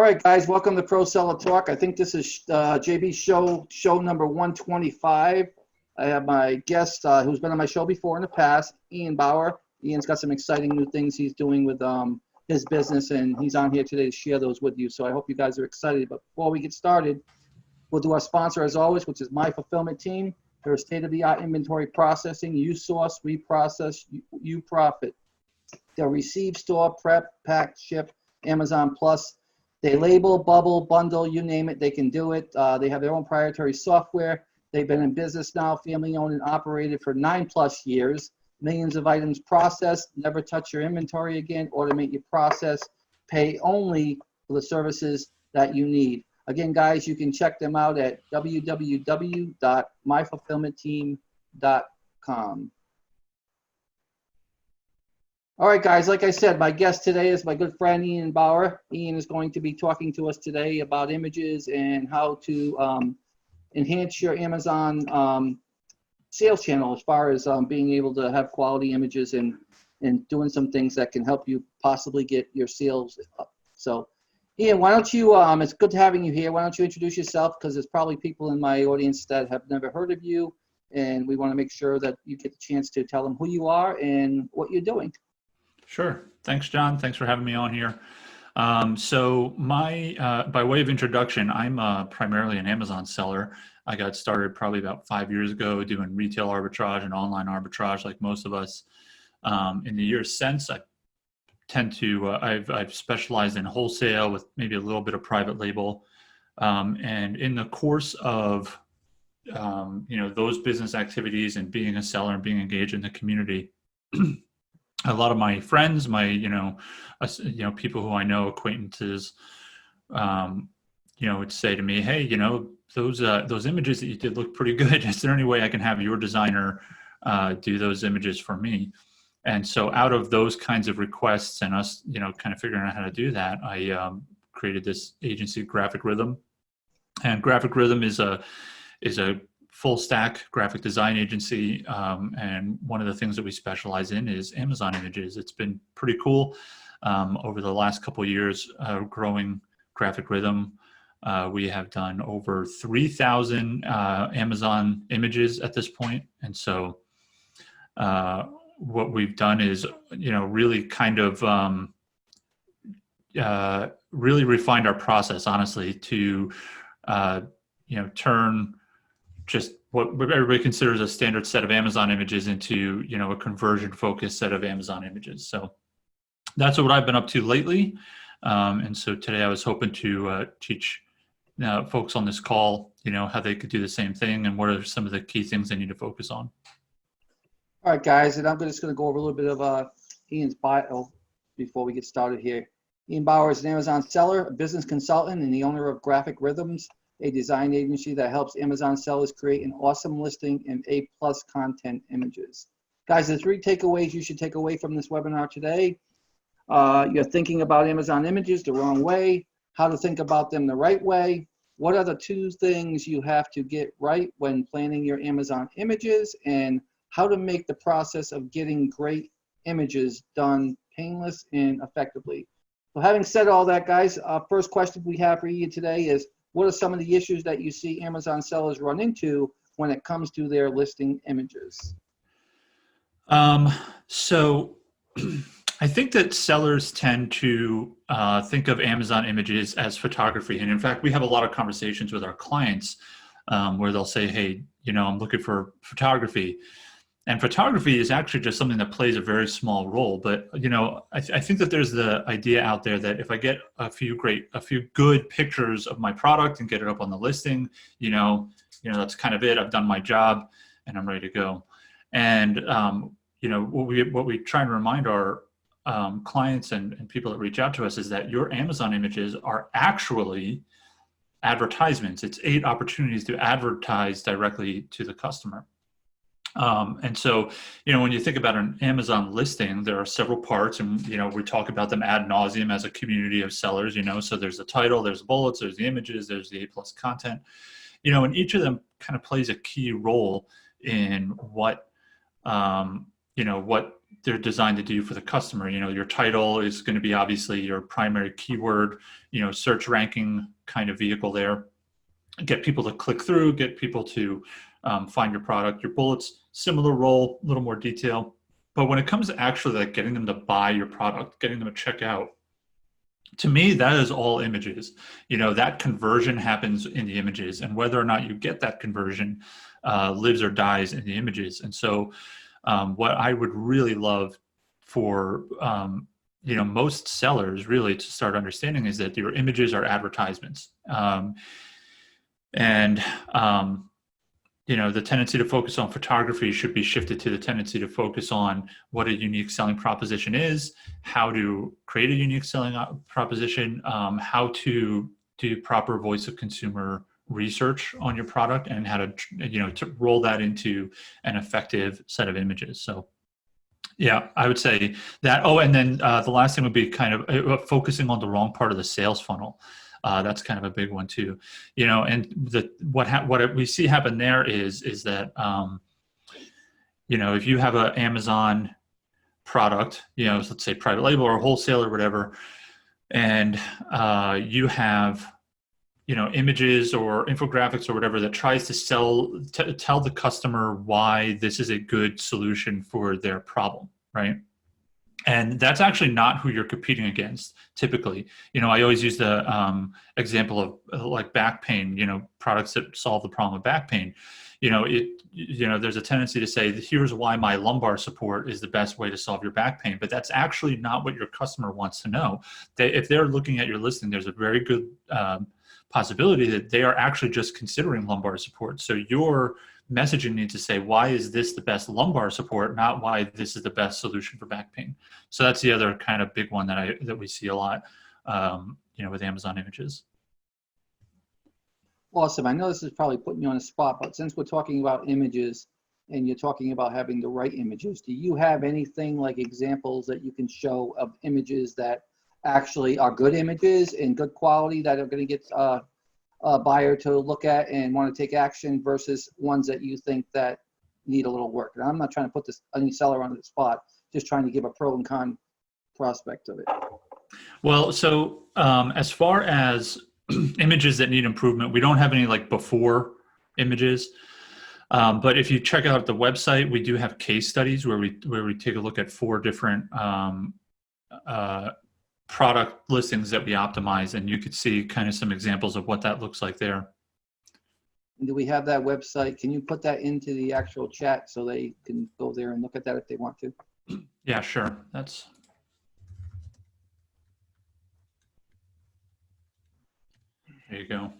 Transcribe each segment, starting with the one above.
right, guys, welcome to Proseller Talk. I think this is JB's show number 125. I have my guest who's been on my show before in the past, Ian Bauer. Ian's got some exciting new things he's doing with his business, and he's on here today to share those with you. So I hope you guys are excited. But before we get started, we'll do our sponsor as always, which is My Fulfillment Team. They're a state-of-the-art inventory processing. You source, we process, you profit. They'll receive, store, prep, pack, ship, Amazon Plus. They label, bubble, bundle, you name it, they can do it. They have their own proprietary software. They've been in business now, family-owned and operated for 9+ years. Millions of items processed. Never touch your inventory again. Automate your process. Pay only for the services that you need. Again, guys, you can check them out at www.myfulfillmentteam.com. All right, guys, like I said, my guest today is my good friend, Ian Bauer. Ian is going to be talking to us today about images and how to enhance your Amazon sales channel as far as being able to have quality images and doing some things that can help you possibly get your sales up. So, Ian, why don't you, it's good having you here. Why don't you introduce yourself, because there's probably people in my audience that have never heard of you, and we want to make sure that you get the chance to tell them who you are and what you're doing. Sure. Thanks, John. Thanks for having me on here. So by way of introduction, I'm primarily an Amazon seller. I got started probably about 5 years ago doing retail arbitrage and online arbitrage like most of us. In the years since, I tend to, I've specialized in wholesale with maybe a little bit of private label. And in the course of, those business activities and being a seller and being engaged in the community, a lot of my friends, people who I know, acquaintances, would say to me, "Hey, those images that you did look pretty good. Is there any way I can have your designer do those images for me?" And so, out of those kinds of requests and us, kind of figuring out how to do that, I created this agency, Graphic Rhythm, and Graphic Rhythm is a full stack graphic design agency. And one of the things that we specialize in is Amazon images. It's been pretty cool over the last couple of years growing Graphic Rhythm. We have done over 3,000 Amazon images at this point. And so what we've done is, really kind of really refined our process, honestly, to, turn just what everybody considers a standard set of Amazon images into, a conversion-focused set of Amazon images. So that's what I've been up to lately. And so today I was hoping to teach folks on this call, how they could do the same thing and what are some of the key things they need to focus on. All right, guys, and I'm just going to go over a little bit of Ian's bio before we get started here. Ian Bauer is an Amazon seller, a business consultant, and the owner of Graphic Rhythms, a design agency that helps Amazon sellers create an awesome listing and A+ content images. Guys, the 3 takeaways you should take away from this webinar today. You're thinking about Amazon images the wrong way, how to think about them the right way. What are the 2 things you have to get right when planning your Amazon images, and how to make the process of getting great images done painless and effectively. So having said all that, guys, first question we have for you today is, what are some of the issues that you see Amazon sellers run into when it comes to their listing images? So I think that sellers tend to think of Amazon images as photography. And in fact, we have a lot of conversations with our clients where they'll say, "Hey, I'm looking for photography." And photography is actually just something that plays a very small role. But, I think that there's the idea out there that if I get a few good pictures of my product and get it up on the listing, that's kind of it. I've done my job and I'm ready to go. And, what we try and remind our clients and people that reach out to us is that your Amazon images are actually advertisements. It's 8 opportunities to advertise directly to the customer. And so, when you think about an Amazon listing, there are several parts, and, we talk about them ad nauseum as a community of sellers, so there's the title, there's the bullets, there's the images, there's the A+ content, and each of them kind of plays a key role in what they're designed to do for the customer. You know, your title is going to be obviously your primary keyword, you know, search ranking kind of vehicle there. Get people to click through, get people to find your product. Your bullets, similar role, a little more detail. But when it comes to actually like getting them to buy your product, getting them to check out, to me, that is all images. You know, that conversion happens in the images, and whether or not you get that conversion lives or dies in the images. And so what I would really love for you know, most sellers really to start understanding is that your images are advertisements. And you know, the tendency to focus on photography should be shifted to the tendency to focus on what a unique selling proposition is, how to create a unique selling proposition, how to do proper voice of consumer research on your product, and how to, you know, to roll that into an effective set of images. So yeah, I would say that. Oh, and then the last thing would be kind of focusing on the wrong part of the sales funnel. That's kind of a big one too, you know. And what we see happen there is that you know, if you have an Amazon product, you know, let's say private label or wholesale or whatever, and you have, you know, images or infographics or whatever that tries to tell the customer why this is a good solution for their problem, right? And that's actually not who you're competing against typically. You know, I always use the example of like back pain, you know, products that solve the problem of back pain. You know, there's a tendency to say, here's why my lumbar support is the best way to solve your back pain. But that's actually not what your customer wants to know. If they're looking at your listing, there's a very good possibility that they are actually just considering lumbar support. So your messaging needs to say, why is this the best lumbar support, not why this is the best solution for back pain. So that's the other kind of big one that we see a lot, you know, with Amazon images. Awesome. I know this is probably putting you on the spot, but since we're talking about images and you're talking about having the right images, do you have anything like examples that you can show of images that actually are good images and good quality that are going to get a buyer to look at and want to take action versus ones that you think that need a little work? And I'm not trying to put any seller on the spot, just trying to give a pro and con prospect of it. Well, so as far as images that need improvement, we don't have any like before images. But if you check out the website, we do have case studies where we take a look at 4 different product listings that we optimize, and you could see kind of some examples of what that looks like there. Do we have that website? Can you put that into the actual chat so they can go there and look at that if they want to? Yeah, sure. There you go.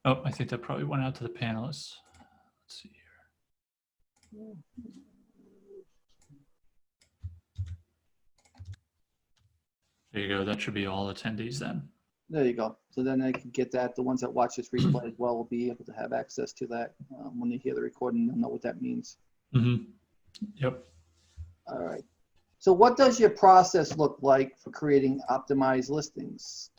Oh, I think that probably went out to the panelists. Let's see here. There you go. That should be all attendees then. There you go. So then they can get that. The ones that watch this replay as well will be able to have access to that when they hear the recording. They'll know what that means. Mm-hmm. Yep. All right. So what does your process look like for creating optimized listings?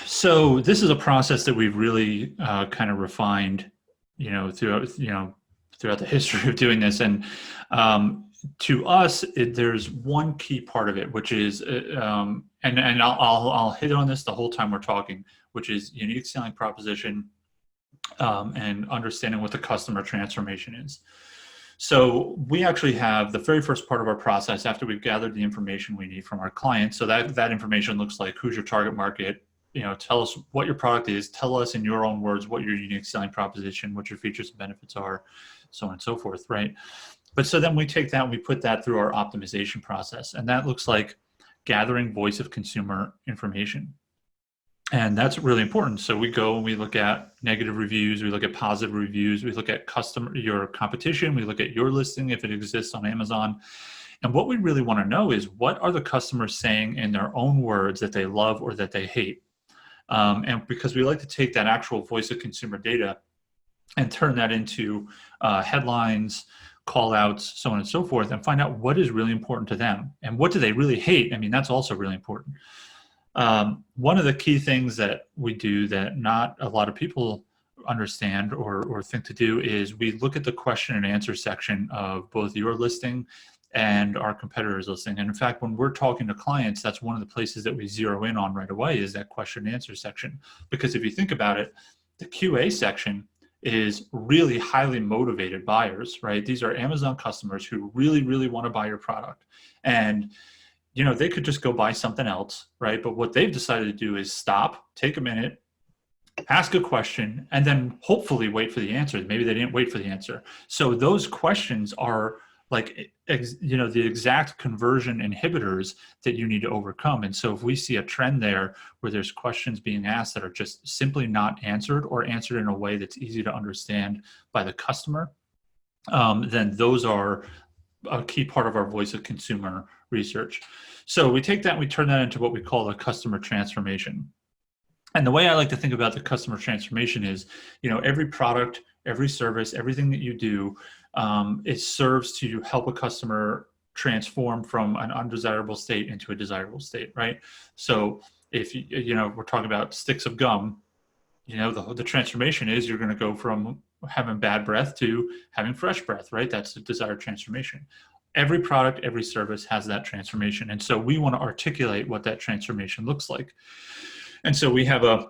So this is a process that we've really kind of refined, you know, throughout the history of doing this. And to us, there's one key part of it, which is, and I'll hit on this the whole time we're talking, which is unique selling proposition and understanding what the customer transformation is. So we actually have the very first part of our process after we've gathered the information we need from our clients. So that information looks like, who's your target market? You know, tell us what your product is. Tell us in your own words what your unique selling proposition, what your features and benefits are, so on and so forth, right? But so then we take that and we put that through our optimization process. And that looks like gathering voice of consumer information. And that's really important. So we go and we look at negative reviews, we look at positive reviews, we look at your competition, we look at your listing if it exists on Amazon. And what we really want to know is, what are the customers saying in their own words that they love or that they hate? And because we like to take that actual voice of consumer data and turn that into headlines, call outs, so on and so forth, and find out what is really important to them and what do they really hate. I mean, that's also really important. One of the key things that we do that not a lot of people understand or think to do is we look at the question and answer section of both your listing and our competitors' listing. And in fact, when we're talking to clients, that's one of the places that we zero in on right away is that question and answer section. Because if you think about it, the QA section is really highly motivated buyers, right? These are Amazon customers who really, really want to buy your product. And they could just go buy something else, right? But what they've decided to do is stop, take a minute, ask a question, and then hopefully wait for the answer. Maybe they didn't wait for the answer. So those questions are like, the exact conversion inhibitors that you need to overcome. And so if we see a trend there where there's questions being asked that are just simply not answered or answered in a way that's easy to understand by the customer, then those are a key part of our voice of consumer research. So we take that and we turn that into what we call a customer transformation. And the way I like to think about the customer transformation is, every product, every service, everything that you do, it serves to help a customer transform from an undesirable state into a desirable state, right? So if we're talking about sticks of gum, the transformation is you're going to go from having bad breath to having fresh breath, right? That's the desired transformation. Every product, every service has that transformation. And so we want to articulate what that transformation looks like. And so we have a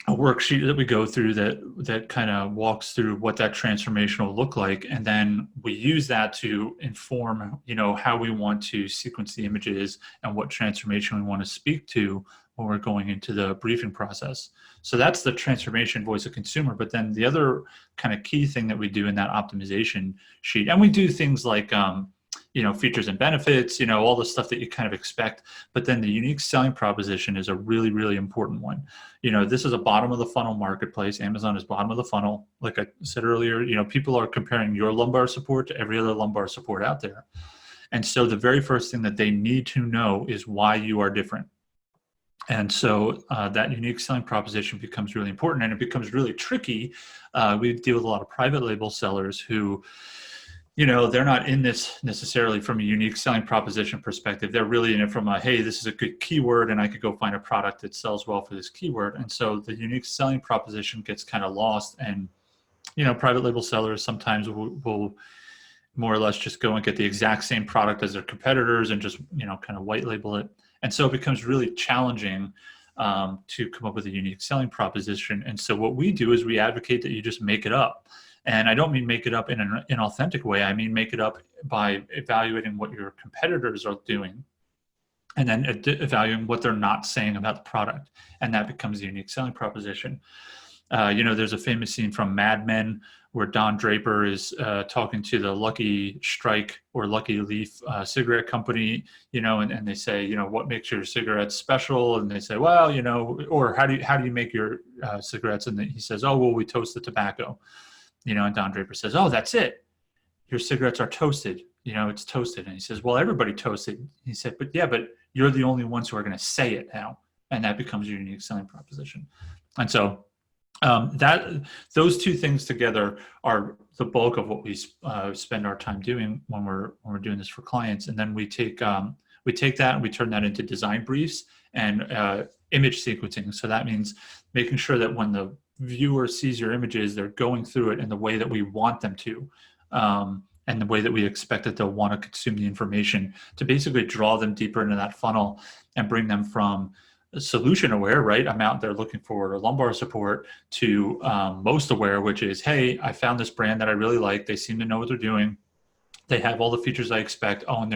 worksheet that we go through that kind of walks through what that transformation will look like. And then we use that to inform, how we want to sequence the images and what transformation we want to speak to when we're going into the briefing process. So that's the transformation voice of consumer. But then the other kind of key thing that we do in that optimization sheet, and we do things like, features and benefits, all the stuff that you kind of expect. But then the unique selling proposition is a really, really important one. This is a bottom of the funnel marketplace. Amazon is bottom of the funnel. Like I said earlier, people are comparing your lumbar support to every other lumbar support out there. And so the very first thing that they need to know is why you are different. And so that unique selling proposition becomes really important, and it becomes really tricky. We deal with a lot of private label sellers who, they're not in this necessarily from a unique selling proposition perspective. They're really in it from a, hey, this is a good keyword and I could go find a product that sells well for this keyword. And so the unique selling proposition gets kind of lost. And, private label sellers sometimes will more or less just go and get the exact same product as their competitors and just, kind of white label it. And so it becomes really challenging to come up with a unique selling proposition. And so what we do is we advocate that you just make it up. And I don't mean make it up in an inauthentic way. I mean make it up by evaluating what your competitors are doing and then evaluating what they're not saying about the product. And that becomes a unique selling proposition. There's a famous scene from Mad Men where Don Draper is talking to the Lucky Strike or Lucky Leaf cigarette company, and they say, what makes your cigarettes special? And they say, well, or how do you make your cigarettes? And he says, oh, well, we toast the tobacco. And Don Draper says, oh, that's it. Your cigarettes are toasted. It's toasted. And he says, well, everybody toasted. He said, but you're the only ones who are going to say it now. And that becomes your unique selling proposition. And so those two things together are the bulk of what we spend our time doing when we're doing this for clients. And then we take that and we turn that into design briefs and image sequencing. So that means making sure that when the viewer sees your images, they're going through it in the way that we want them to, and the way that we expect that they'll want to consume the information to basically draw them deeper into that funnel and bring them from solution aware, right? I'm out there looking for lumbar support to most aware, which is, hey, I found this brand that I really like. They seem to know what they're doing. They have all the features I expect. Oh, and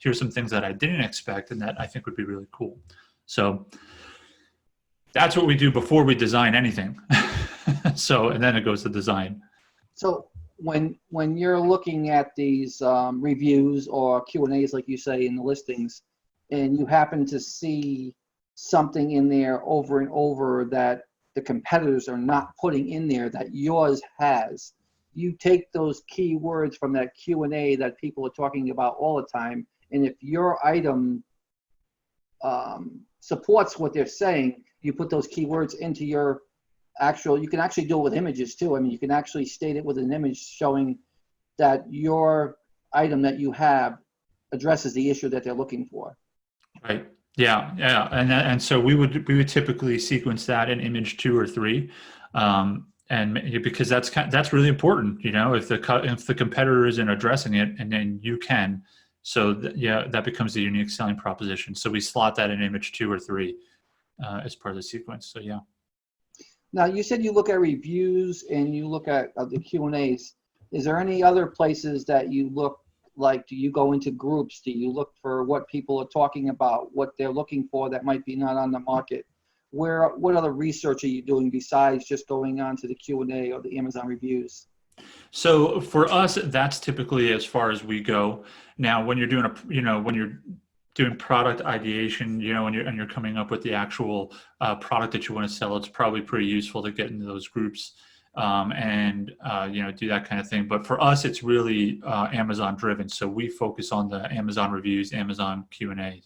here's some things that I didn't expect and that I think would be really cool. So that's what we do before we design anything. And then it goes to design. So when you're looking at these reviews or Q&As, like you say, in the listings, and you happen to see something in there over and over that the competitors are not putting in there that yours has, you take those keywords from that Q&A that people are talking about all the time, and if your item supports what they're saying, you put those keywords into your you can actually do it with images too. I mean, you can actually state it with an image showing that your item that you have addresses the issue that they're looking for. Right. Yeah. And so we would typically sequence that in image 2 or 3. And and because that's really important, if the competitor isn't addressing it, and then you can, so that becomes the unique selling proposition. So we slot that in image 2 or 3 as part of the sequence. So yeah. Now, you said you look at reviews and you look at the Q&As. Is there any other places that you look? Like, do you go into groups? Do you look for what people are talking about, what they're looking for that might be not on the market? What other research are you doing besides just going on to the Q&A or the Amazon reviews? So for us, that's typically as far as we go. Now, when you're doing when you're doing product ideation, and you're coming up with the actual product that you want to sell, it's probably pretty useful to get into those groups and do that kind of thing. But for us, it's really Amazon driven. So we focus on the Amazon reviews, Amazon Q&A.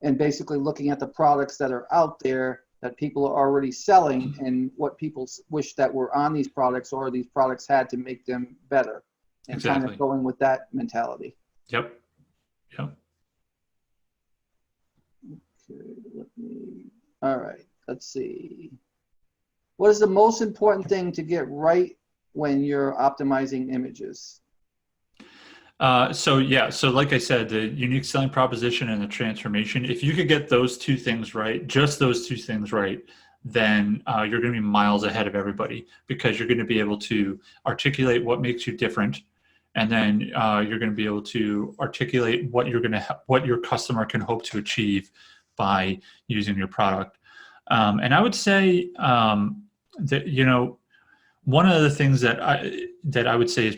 And basically looking at the products that are out there that people are already selling and what people wish that were on these products or these products had to make them better, and Exactly. kind of going with that mentality. Yep. Okay, all right, let's see. What is the most important thing to get right when you're optimizing images? So like I said, the unique selling proposition and the transformation, if you could get those two things right, just those two things right, then you're going to be miles ahead of everybody, because you're going to be able to articulate what makes you different. And then you're going to be able to articulate what what your customer can hope to achieve by using your product. And I would say that, one of the things that I would say is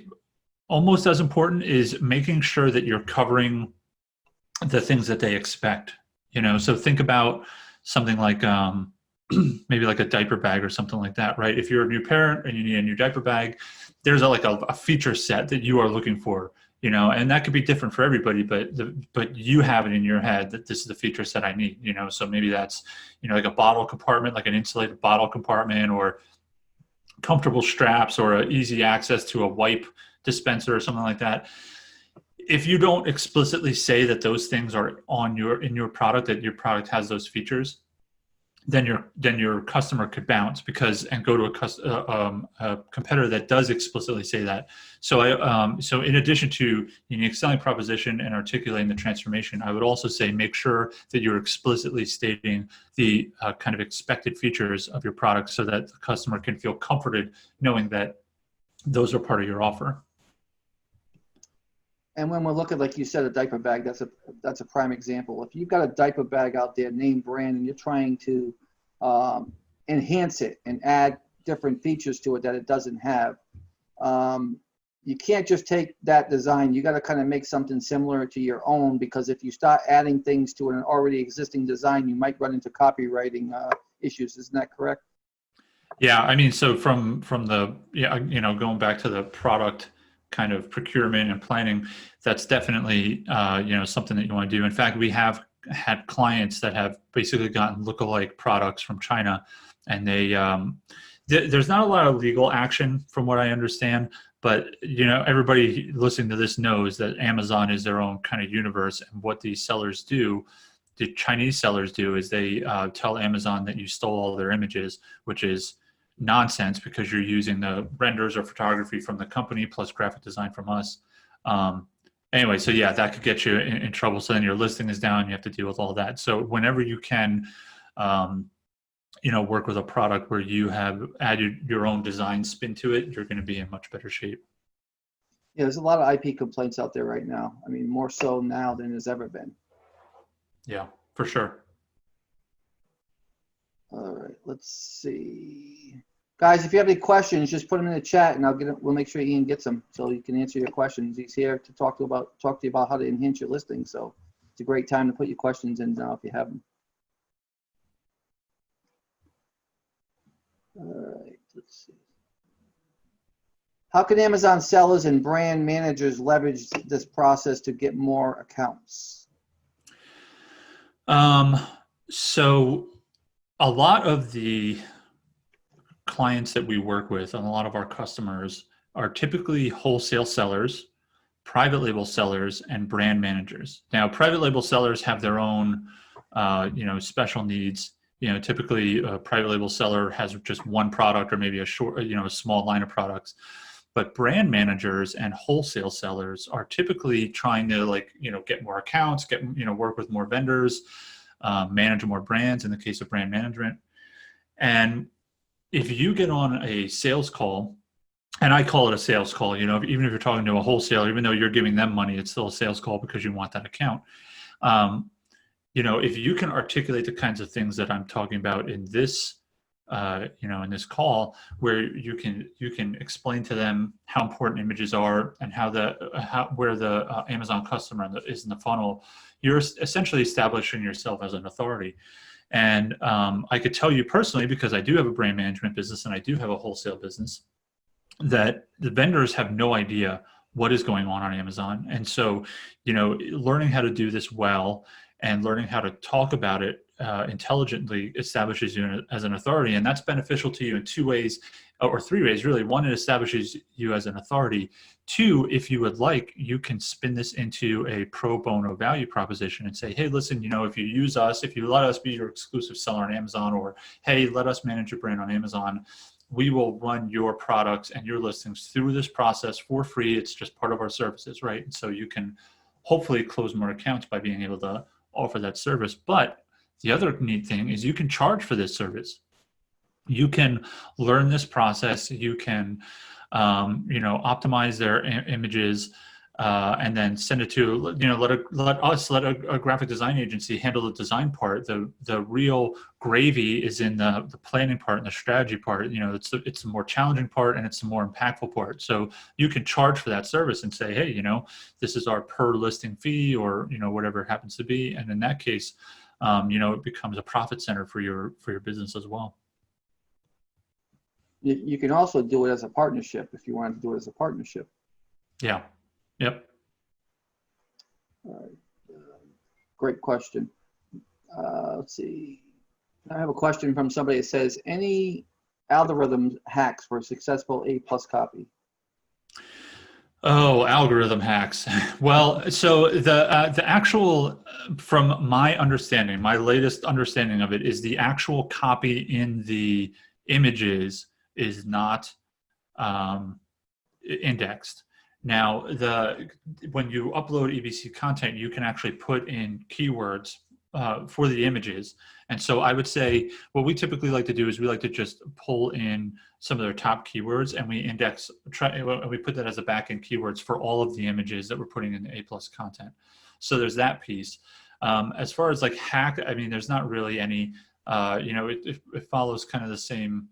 almost as important is making sure that you're covering the things that they expect. So think about something like maybe like a diaper bag or something like that, right? If you're a new parent and you need a new diaper bag, there's a feature set that you are looking for, and that could be different for everybody, but you have it in your head that this is the feature set I need, so maybe that's, like a bottle compartment, like an insulated bottle compartment, or comfortable straps, or easy access to a wipe dispenser or something like that. If you don't explicitly say that those things are in your product, that your product has those features, then your customer could bounce and go to a competitor that does explicitly say that. So so in addition to unique selling proposition and articulating the transformation, I would also say make sure that you're explicitly stating the kind of expected features of your product, so that the customer can feel comforted knowing that those are part of your offer. And when we're looking, like you said, a diaper bag, that's a prime example. If you've got a diaper bag out there, name brand, and you're trying to enhance it and add different features to it that it doesn't have, you can't just take that design. You got to kind of make something similar to your own, because if you start adding things to an already existing design, you might run into copywriting issues. Isn't that correct? Yeah, I mean, so from the going back to the product kind of procurement and planning, that's definitely something that you want to do. In fact, we have had clients that have basically gotten lookalike products from China, and they there's not a lot of legal action from what I understand, but everybody listening to this knows that Amazon is their own kind of universe, and what these sellers do, the Chinese sellers do, is they tell Amazon that you stole all their images, which is nonsense, because you're using the renders or photography from the company plus graphic design from us. Anyway, so yeah, that could get you in trouble. So then your listing is down, you have to deal with all that. So whenever you can, work with a product where you have added your own design spin to it, you're going to be in much better shape. Yeah, there's a lot of IP complaints out there right now. I mean, more so now than there's ever been. Yeah, for sure. All right, let's see. Guys, if you have any questions, just put them in the chat, and we'll make sure Ian gets them so you can answer your questions. He's here to talk to you about how to enhance your listing. So it's a great time to put your questions in now if you have them. All right, let's see. How can Amazon sellers and brand managers leverage this process to get more accounts? So a lot of the clients that we work with and a lot of our customers are typically wholesale sellers, private label sellers, and brand managers. Now, private label sellers have their own, special needs. typically a private label seller has just one product or maybe a small line of products. But brand managers and wholesale sellers are typically trying to get more accounts, work with more vendors, manage more brands in the case of brand management. And if you get on a sales call, and I call it a sales call, even if you're talking to a wholesaler, even though you're giving them money, it's still a sales call because you want that account. If you can articulate the kinds of things that I'm talking about in this, in this call, where you can explain to them how important images are and where the Amazon customer is in the funnel, you're essentially establishing yourself as an authority. And I could tell you personally, because I do have a brand management business and I do have a wholesale business, that the vendors have no idea what is going on Amazon. And so, learning how to do this well and learning how to talk about it intelligently establishes you as an authority. And that's beneficial to you in 2 ways, or 3 ways, really. 1, it establishes you as an authority. 2, if you would like, you can spin this into a pro bono value proposition and say, hey, listen, if you use us, if you let us be your exclusive seller on Amazon, or hey, let us manage your brand on Amazon, we will run your products and your listings through this process for free. It's just part of our services, right? And so you can hopefully close more accounts by being able to offer that service. But the other neat thing is you can charge for this service. You can learn this process. You can, optimize their images, and then send it to, let a graphic design agency handle the design part. The real gravy is in the planning part and the strategy part. It's the more challenging part and it's the more impactful part. So you can charge for that service and say, hey, this is our per listing fee, or, whatever it happens to be. And in that case, it becomes a profit center for your business as well. You can also do it as a partnership if you wanted to do it as a partnership. Yeah. Yep. All right. Great question. Let's see. I have a question from somebody that says, any algorithm hacks for a successful A+ copy? Oh, algorithm hacks. Well, so the actual, from my understanding, my latest understanding of it is the actual copy in the images is not indexed. Now, when you upload EBC content, you can actually put in keywords for the images. And so I would say what we typically like to do is we like to just pull in some of their top keywords, and we we put that as a backend keywords for all of the images that we're putting in the A+ content. So there's that piece. As far as hack, I mean, there's not really any, it follows kind of the same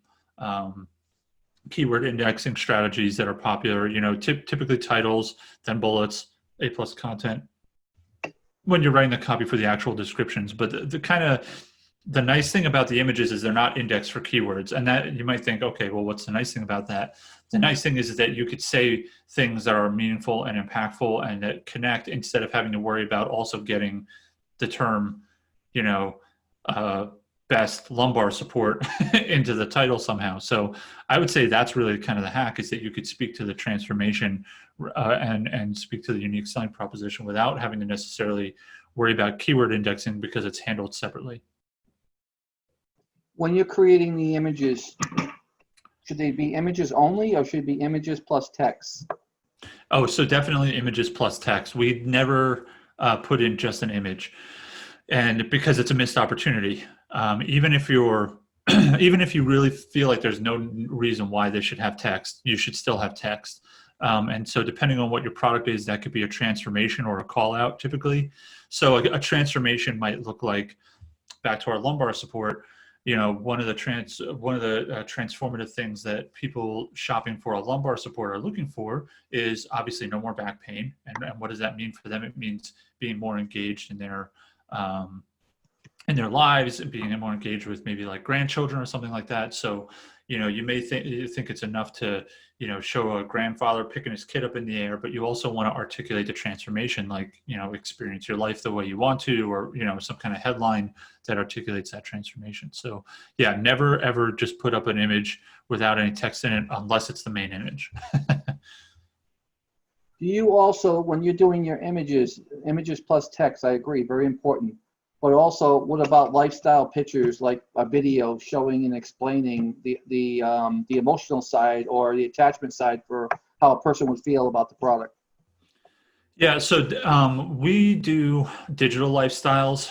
keyword indexing strategies that are popular, typically titles, then bullets, A+ content, when you're writing the copy for the actual descriptions. But the nice thing about the images is they're not indexed for keywords. And that you might think, okay, well, what's the nice thing about that? The nice thing is that you could say things that are meaningful and impactful and that connect, instead of having to worry about also getting the term, best lumbar support into the title somehow. So I would say that's really kind of the hack, is that you could speak to the transformation and speak to the unique selling proposition without having to necessarily worry about keyword indexing, because it's handled separately. When you're creating the images, should they be images only, or should it be images plus text? Oh, so definitely images plus text. We never put in just an image, and because it's a missed opportunity. Even if you really feel like there's no reason why they should have text, you should still have text. And so depending on what your product is, that could be a transformation or a call out typically. So a transformation might look like, back to our lumbar support, one of the transformative things that people shopping for a lumbar support are looking for is obviously no more back pain. And what does that mean for them? It means being more engaged in their lives, and being more engaged with maybe grandchildren or something like that. So, you may think it's enough to, show a grandfather picking his kid up in the air, but you also want to articulate the transformation, experience your life the way you want to, or, some kind of headline that articulates that transformation. So yeah, never, ever just put up an image without any text in it, unless it's the main image. Do you also, when you're doing your images plus text, I agree, very important. but also what about lifestyle pictures, like a video showing and explaining the emotional side or the attachment side for how a person would feel about the product? Yeah, so we do digital lifestyles.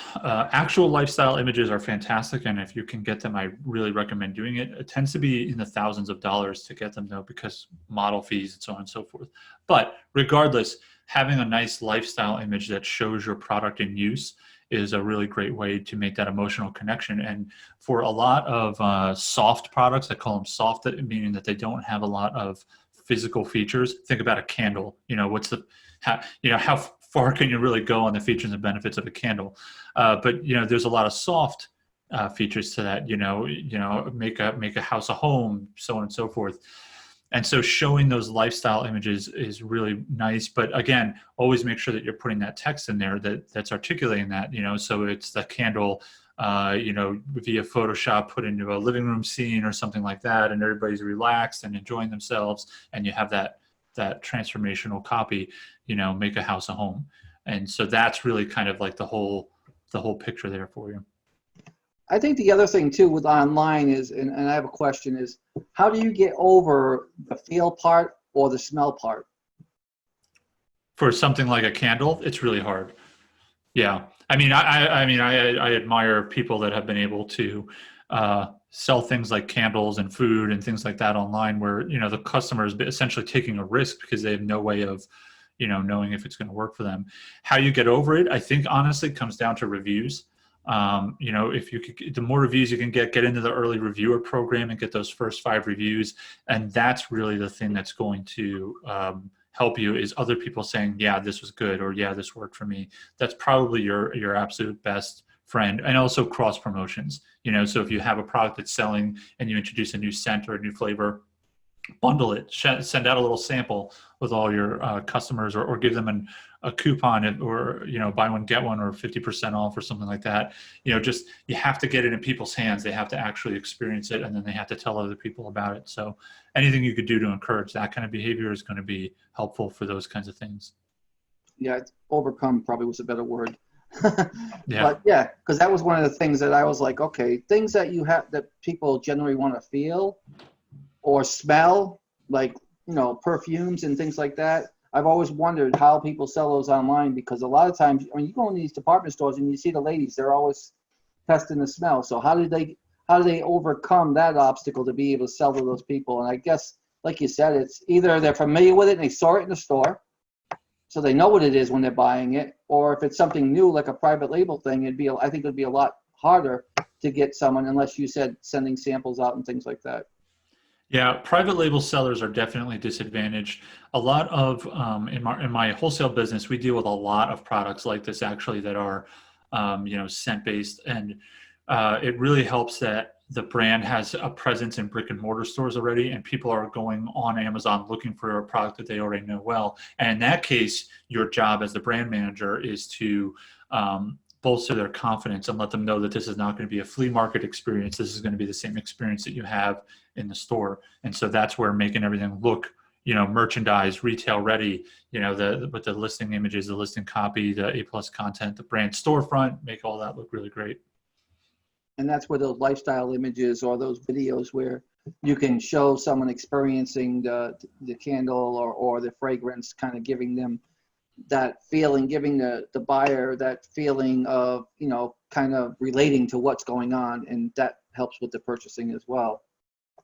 Actual lifestyle images are fantastic, and if you can get them, I really recommend doing it. It tends to be in the thousands of dollars to get them, though, because model fees and so on and so forth. But regardless, having a nice lifestyle image that shows your product in use is a really great way to make that emotional connection. And for a lot of soft products, I call them soft, meaning that they don't have a lot of physical features. Think about a candle. How far can you really go on the features and benefits of a candle? But there's a lot of soft features to that. Make a house a home, so on and so forth. And so showing those lifestyle images is really nice. But again, always make sure that you're putting that text in there that's articulating that. So it's the candle, via Photoshop put into a living room scene or something like that, and everybody's relaxed and enjoying themselves, and you have that transformational copy, make a house a home. And so that's really kind of like the whole picture there for you. I think the other thing too with online is, and I have a question, is how do you get over the feel part or the smell part? For something like a candle, it's really hard. Yeah. I admire people that have been able to sell things like candles and food and things like that online, where the customer is essentially taking a risk because they have no way of knowing if it's going to work for them. How you get over it, I think honestly comes down to reviews. If you could, the more reviews you can get into the early reviewer program and get those first 5 reviews, and that's really the thing that's going to help you, is other people saying, yeah, this was good, or yeah, this worked for me. That's probably your absolute best friend. And also cross promotions. So if you have a product that's selling and you introduce a new scent or a new flavor, bundle it, send out a little sample with all your customers, or give them a coupon, or buy one get one, or 50% off or something like that. Just, you have to get it in people's hands. They have to actually experience it, and then they have to tell other people about it. So anything you could do to encourage that kind of behavior is going to be helpful for those kinds of things. Yeah, overcome probably was a better word. Yeah. But yeah, because that was one of the things that I was like, okay, things that you have that people generally want to feel or smell, like perfumes and things like that. I've always wondered how people sell those online, because a lot of times when you go in these department stores and you see the ladies, they're always testing the smell. So how do they overcome that obstacle to be able to sell to those people? And I guess, like you said, it's either they're familiar with it and they saw it in the store, so they know what it is when they're buying it, or if it's something new like a private label thing, I think it'd be a lot harder to get someone, unless you said sending samples out and things like that. Yeah, private label sellers are definitely disadvantaged. A lot of in my wholesale business, we deal with a lot of products like this actually that are scent based, and it really helps that the brand has a presence in brick and mortar stores already, and people are going on Amazon looking for a product that they already know well. And in that case, your job as the brand manager is to bolster their confidence and let them know that this is not going to be a flea market experience. This is going to be the same experience that you have in the store. And so that's where making everything look, merchandise, retail ready, with the listing images, the listing copy, the A+ content, the brand storefront, make all that look really great. And that's where those lifestyle images or those videos where you can show someone experiencing the candle or the fragrance, kind of giving them that feeling, giving the buyer that feeling of, kind of relating to what's going on. And that helps with the purchasing as well.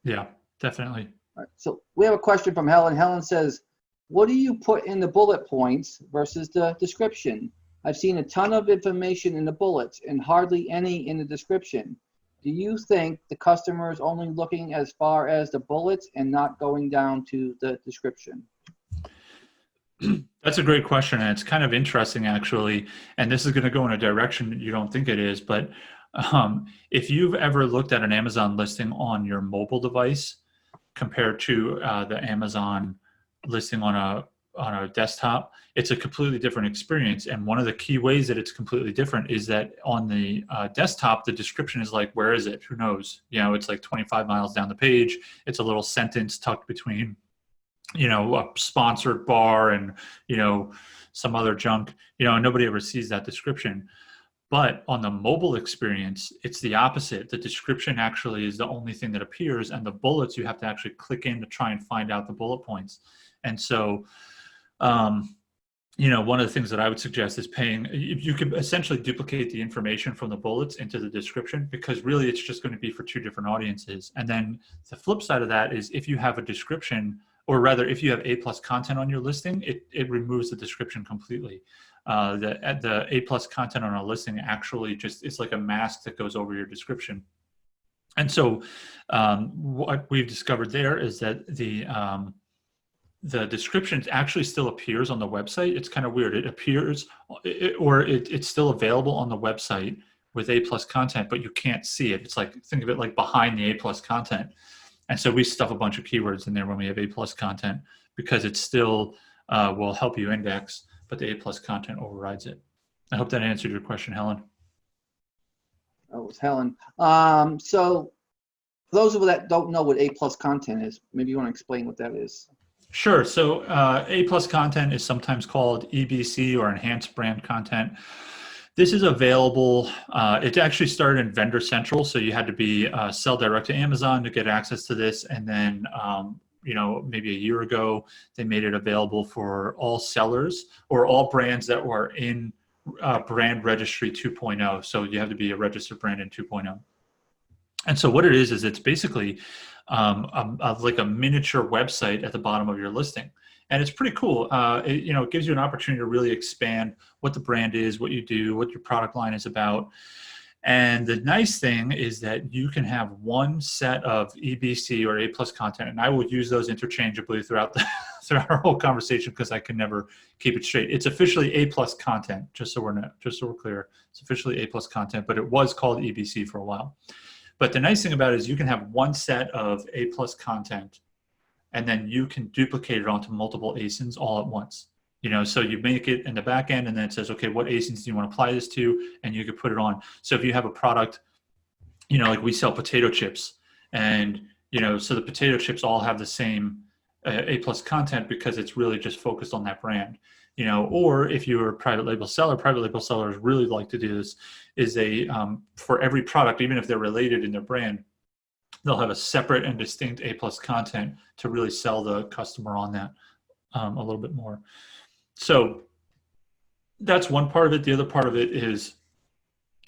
Yeah, definitely. All right, so we have a question from Helen. Helen says, what do you put in the bullet points versus the description? I've seen a ton of information in the bullets and hardly any in the description. Do you think the customer is only looking as far as the bullets and not going down to the description? That's a great question, and it's kind of interesting actually. And this is going to go in a direction you don't think it is, but if you've ever looked at an Amazon listing on your mobile device compared to the Amazon listing on a desktop, it's a completely different experience. And one of the key ways that it's completely different is that on the desktop, the description is like, where is it? Who knows? It's like 25 miles down the page. It's a little sentence tucked between a sponsored bar and some other junk, and nobody ever sees that description. But on the mobile experience, it's the opposite. The description actually is the only thing that appears, and the bullets you have to actually click in to try and find out the bullet points. And so, one of the things that I would suggest is you could essentially duplicate the information from the bullets into the description, because really it's just going to be for two different audiences. And then the flip side of that is if you have a description, or rather if you have A+ content on your listing, it removes the description completely. The A+ content on a listing actually it's like a mask that goes over your description. And so what we've discovered there is that the description actually still appears on the website. It's kind of weird. It appears, it's still available on the website with A+ content, but you can't see it. It's like, think of it like behind the A+ content. And so we stuff a bunch of keywords in there when we have A+ content, because it still will help you index, but the A+ content overrides it. I hope that answered your question, Helen. That was Helen. So for those of you that don't know what A+ content is, maybe you want to explain what that is. Sure. So A+ content is sometimes called EBC, or enhanced brand content. This is available. It actually started in Vendor Central, so you had to be sell direct to Amazon to get access to this. And then, maybe a year ago, they made it available for all sellers or all brands that were in brand registry 2.0. So you have to be a registered brand in 2.0. And so what it is it's basically like a miniature website at the bottom of your listing. And it's pretty cool. It gives you an opportunity to really expand what the brand is, what you do, what your product line is about. And the nice thing is that you can have one set of EBC or A+ content, and I will use those interchangeably throughout our whole conversation, because I can never keep it straight. It's officially A+ content, just so we're clear. It's officially A+ content, but it was called EBC for a while. But the nice thing about it is you can have one set of A+ content, and then you can duplicate it onto multiple ASINs all at once. So you make it in the back end, and then it says, okay, what ASINs do you want to apply this to? And you can put it on. So if you have a product, like we sell potato chips, and, so the potato chips all have the same A+ content, because it's really just focused on that brand. Or if you're a private label sellers really like to do this, is for every product, even if they're related in their brand, they'll have a separate and distinct A+ content to really sell the customer on that a little bit more. So that's one part of it. The other part of it is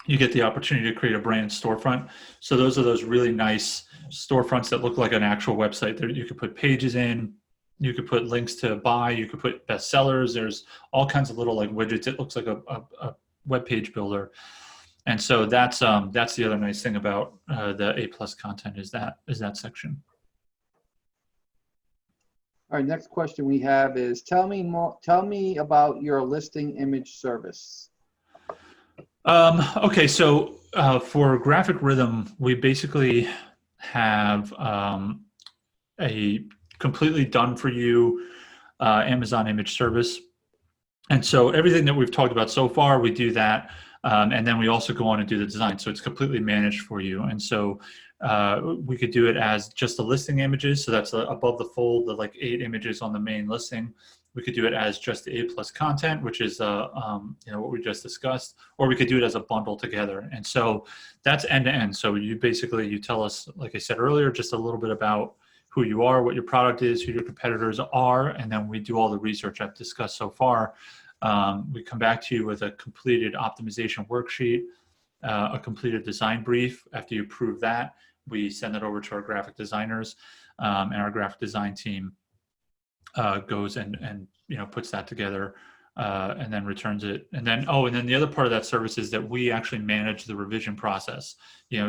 you get the opportunity to create a brand storefront. So those are those really nice storefronts that look like an actual website. There you could put pages in, you could put links to buy, you could put bestsellers. There's all kinds of little like widgets. It looks like a web page builder. And so that's the other nice thing about the A+ content is that section. All right, next question we have is, tell me about your listing image service. Okay, so for Graphic Rhythm, we basically have a completely done for you Amazon image service. And so everything that we've talked about so far, we do that. And then we also go on and do the design. So it's completely managed for you. And so we could do it as just the listing images. So that's above the fold, the like 8 images on the main listing. We could do it as just the A+ content, which is what we just discussed, or we could do it as a bundle together. And so that's end to end. So you tell us, like I said earlier, just a little bit about who you are, what your product is, who your competitors are, and then we do all the research I've discussed so far. We come back to you with a completed optimization worksheet, a completed design brief. After you approve that, we send it over to our graphic designers, and our graphic design team goes and puts that together and then returns it. And then the other part of that service is that we actually manage the revision process.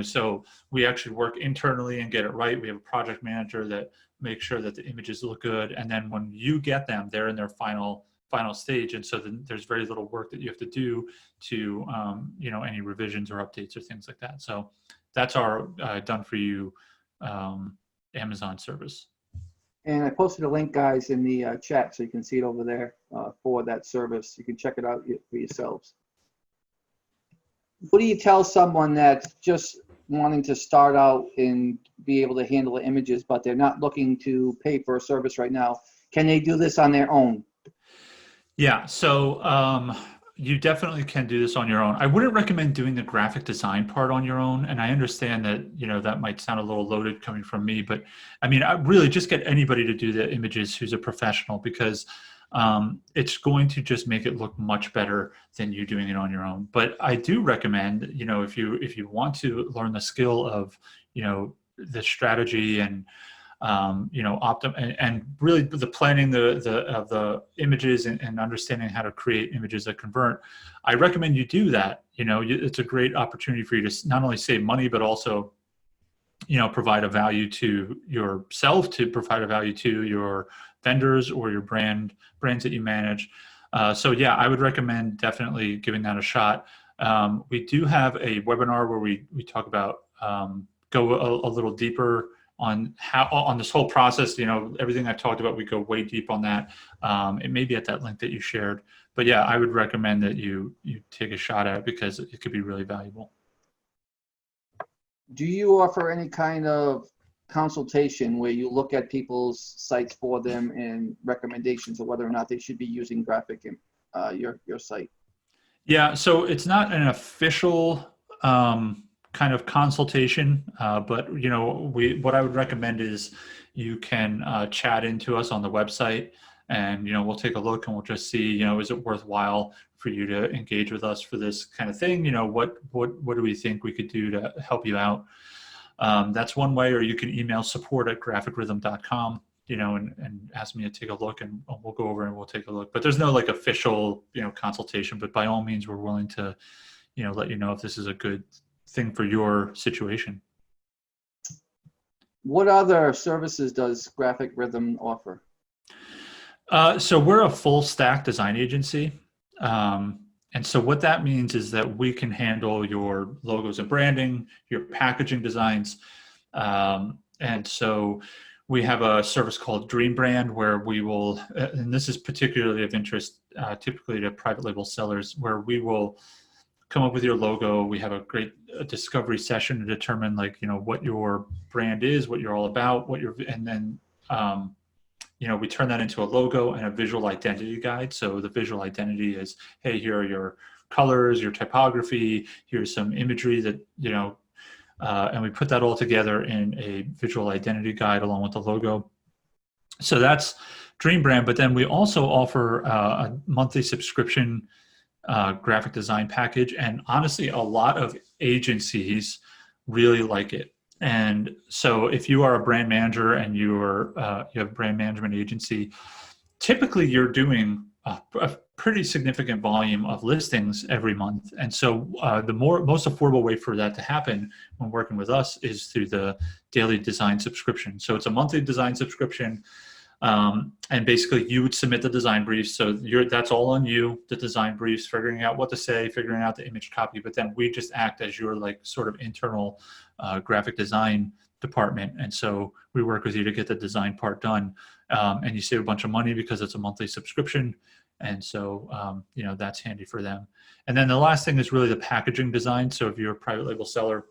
So we actually work internally and get it right. We have a project manager that makes sure that the images look good. And then when you get them, they're in their final stage. And so then there's very little work that you have to do to, any revisions or updates or things like that. So that's our done for you Amazon service. And I posted a link, guys, in the chat, so you can see it over there for that service. You can check it out for yourselves. What do you tell someone that's just wanting to start out and be able to handle the images, but they're not looking to pay for a service right now? Can they do this on their own? Yeah. So you definitely can do this on your own. I wouldn't recommend doing the graphic design part on your own. And I understand that, that might sound a little loaded coming from me, but I mean, I really just get anybody to do the images who's a professional, because it's going to just make it look much better than you doing it on your own. But I do recommend, if you want to learn the skill of, the strategy and and really the planning of the images and understanding how to create images that convert, I recommend you do that. It's a great opportunity for you to not only save money, but also, provide a value to yourself, to provide a value to your vendors or your brands that you manage. So yeah, I would recommend definitely giving that a shot. We do have a webinar where we talk about, go a little deeper on this whole process. Everything I talked about, we go way deep on that. It may be at that link that you shared, but yeah, I would recommend that you take a shot at it, because it could be really valuable. Do you offer any kind of consultation where you look at people's sites for them and recommendations of whether or not they should be using graphic in your site? Yeah, so it's not an official kind of consultation, but what I would recommend is you can chat into us on the website, and we'll take a look and we'll just see, is it worthwhile for you to engage with us for this kind of thing? What do we think we could do to help you out? That's one way. Or you can email support@graphicrhythm.com, and ask me to take a look, and we'll go over and we'll take a look. But there's no like official, consultation, but by all means, we're willing to, let you know if this is a good thing for your situation. What other services does Graphic Rhythm offer? So we're a full stack design agency. And so what that means is that we can handle your logos and branding, your packaging designs. And so we have a service called Dream Brand, where we will, and this is particularly of interest typically to private label sellers, where we will come up with your logo. We have a great discovery session to determine what your brand is, what you're all about, and then we turn that into a logo and a visual identity guide. So the visual identity is, hey, here are your colors, your typography, here's some imagery that, and we put that all together in a visual identity guide along with the logo. So that's Dream Brand. But then we also offer a monthly subscription graphic design package. And honestly, a lot of agencies really like it. And so if you are a brand manager and you have a brand management agency, typically you're doing a pretty significant volume of listings every month. And so the most affordable way for that to happen when working with us is through the daily design subscription. So it's a monthly design subscription. And basically you would submit the design briefs. So that's all on you, the design briefs, figuring out what to say, figuring out the image copy, but then we just act as your sort of internal graphic design department. And so we work with you to get the design part done. And you save a bunch of money because it's a monthly subscription. And so, that's handy for them. And then the last thing is really the packaging design. So if you're a private label seller,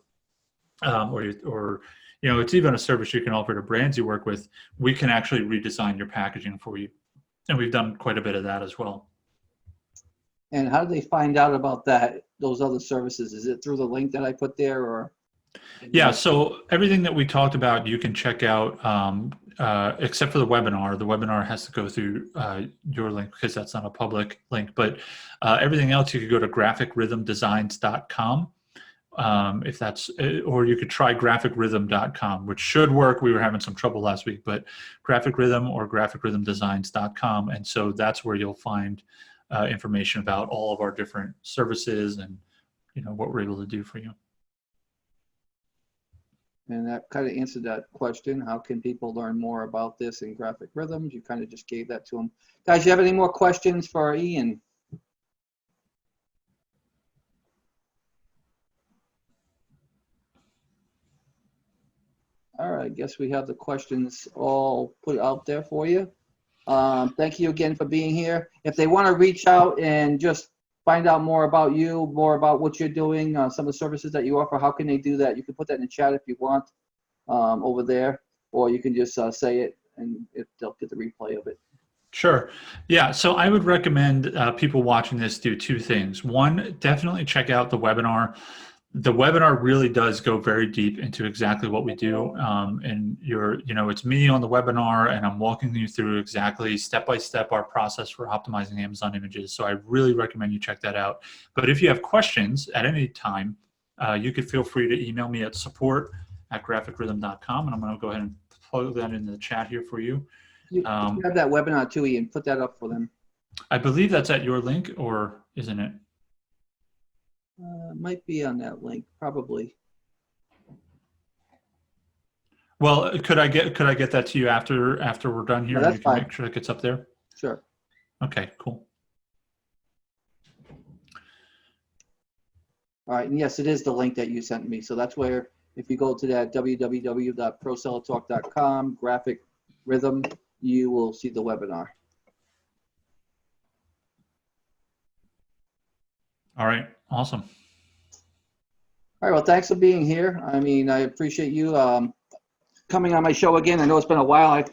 or it's even a service you can offer to brands you work with, we can actually redesign your packaging for you. And we've done quite a bit of that as well. And how do they find out about those other services? Is it through the link that I put there, or? Yeah, so everything that we talked about, you can check out, except for the webinar. The webinar has to go through your link because that's not a public link. But everything else, you could go to graphicrhythmdesigns.com. If that's, or you could try graphicrhythm.com, which should work. We were having some trouble last week, but Graphic Rhythm or graphicrhythmdesigns.com. And so that's where you'll find information about all of our different services and, what we're able to do for you. And that kind of answered that question. How can people learn more about this in Graphic Rhythms? You kind of just gave that to them. Guys, you have any more questions for Ian? All right, I guess we have the questions all put out there for you. Thank you again for being here. If they want to reach out and just find out more about you, more about what you're doing, some of the services that you offer, how can they do that? You can put that in the chat if you want over there, or you can just say it and they'll get the replay of it. Sure. Yeah. So I would recommend people watching this do two things. One, definitely check out the webinar. The webinar really does go very deep into exactly what we do. And it's me on the webinar, and I'm walking you through exactly step by step our process for optimizing Amazon images. So I really recommend you check that out. But if you have questions at any time, you could feel free to email me at support@graphicrhythm.com, and I'm going to go ahead and plug that in the chat here for you. You have that webinar too, Ian. Put that up for them. I believe that's at your link, or isn't it? Might be on that link, probably. Well, could I get that to you after we're done here? No, that's and you can fine. make sure it gets up there. Sure. Okay, cool. All right, and yes, it is the link that you sent me. So that's where, if you go to that www.prosellertalk.com, graphic rhythm, you will see the webinar. All right, awesome. All right, well, thanks for being here. I mean, I appreciate you coming on my show again. I know it's been a while. I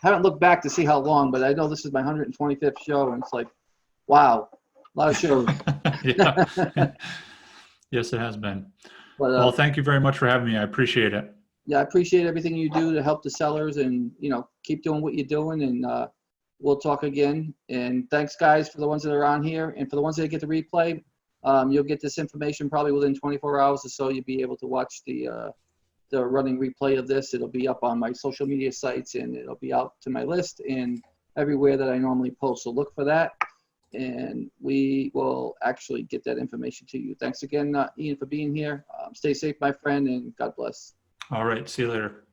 haven't looked back to see how long, but I know this is my 125th show, and it's like, wow, a lot of shows. Yeah. Yes, it has been. But, well, thank you very much for having me. I appreciate it. Yeah, I appreciate everything you do to help the sellers, and keep doing what you're doing, and we'll talk again. And thanks, guys, for the ones that are on here, and for the ones that get the replay. You'll get this information probably within 24 hours or so. You'll be able to watch the running replay of this. It'll be up on my social media sites, and it'll be out to my list and everywhere that I normally post. So look for that, and we will actually get that information to you. Thanks again, Ian, for being here. Stay safe, my friend, and God bless. All right, see you later.